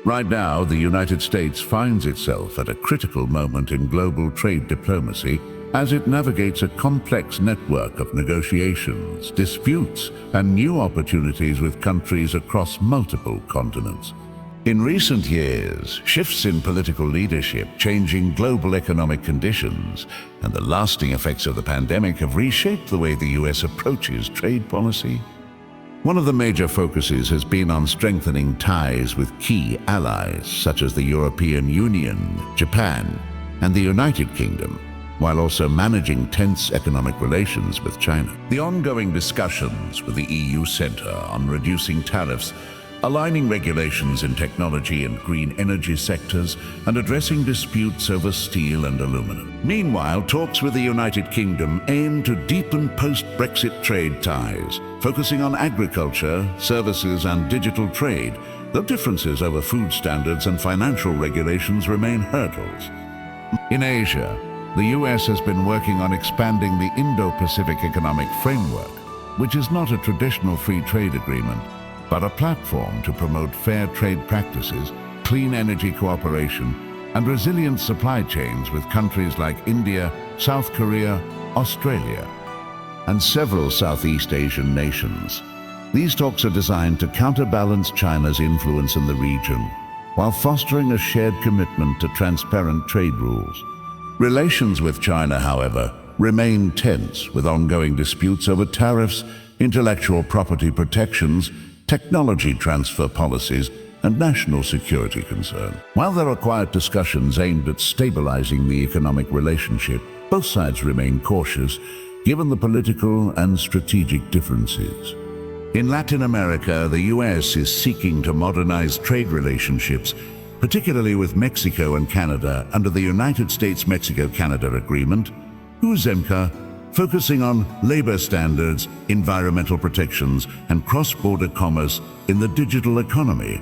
Right now, the United States finds itself at a critical moment in global trade diplomacy as it navigates a complex network of negotiations, disputes, and new opportunities with countries across multiple continents. In recent years, shifts in political leadership, changing global economic conditions, and the lasting effects of the pandemic have reshaped the way the US approaches trade policy. One of the major focuses has been on strengthening ties with key allies such as the European Union, Japan, and the United Kingdom, while also managing tense economic relations with China. The ongoing discussions with the EU center on reducing tariffs, aligning regulations in technology and green energy sectors, and addressing disputes over steel and aluminum. Meanwhile, talks with the United Kingdom aim to deepen post-Brexit trade ties, focusing on agriculture, services, and digital trade, though differences over food standards and financial regulations remain hurdles. In Asia, the US has been working on expanding the Indo-Pacific Economic Framework, which is not a traditional free trade agreement, but a platform to promote fair trade practices, clean energy cooperation, and resilient supply chains with countries like India, South Korea, Australia, and several Southeast Asian nations. These talks are designed to counterbalance China's influence in the region, while fostering a shared commitment to transparent trade rules. Relations with China, however, remain tense, with ongoing disputes over tariffs, intellectual property protections, technology transfer policies, and national security concerns. While there are quiet discussions aimed at stabilizing the economic relationship, both sides remain cautious given the political and strategic differences. In Latin America, the US is seeking to modernize trade relationships, particularly with Mexico and Canada under the United States-Mexico-Canada Agreement, USMCA, focusing on labor standards, environmental protections, and cross-border commerce in the digital economy.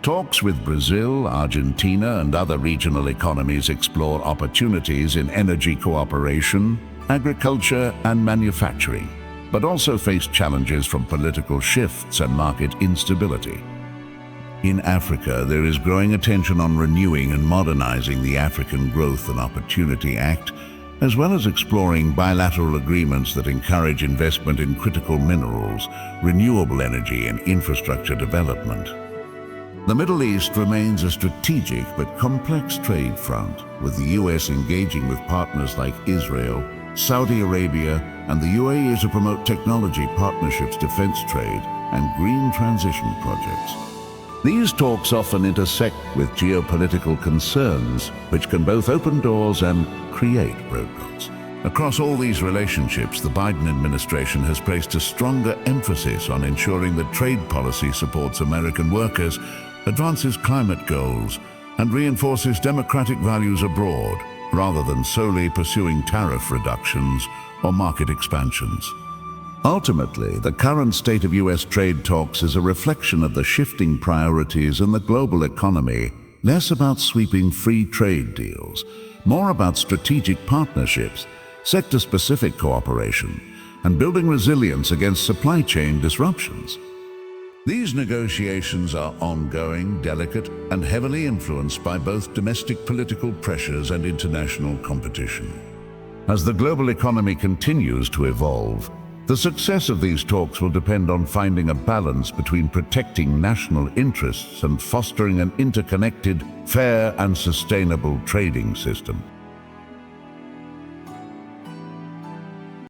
Talks with Brazil, Argentina, and other regional economies explore opportunities in energy cooperation, agriculture, and manufacturing, but also face challenges from political shifts and market instability. In Africa, there is growing attention on renewing and modernizing the African Growth and Opportunity Act, as well as exploring bilateral agreements that encourage investment in critical minerals, renewable energy, and infrastructure development. The Middle East remains a strategic but complex trade front, with the US engaging with partners like Israel, Saudi Arabia, and the UAE to promote technology partnerships, defense trade, and green transition projects. These talks often intersect with geopolitical concerns, which can both open doors and create roadblocks. Across all these relationships, the Biden administration has placed a stronger emphasis on ensuring that trade policy supports American workers, advances climate goals, and reinforces democratic values abroad, rather than solely pursuing tariff reductions or market expansions. Ultimately, the current state of US trade talks is a reflection of the shifting priorities in the global economy, less about sweeping free trade deals, more about strategic partnerships, sector-specific cooperation, and building resilience against supply chain disruptions. These negotiations are ongoing, delicate, and heavily influenced by both domestic political pressures and international competition. As the global economy continues to evolve, the success of these talks will depend on finding a balance between protecting national interests and fostering an interconnected, fair, and sustainable trading system.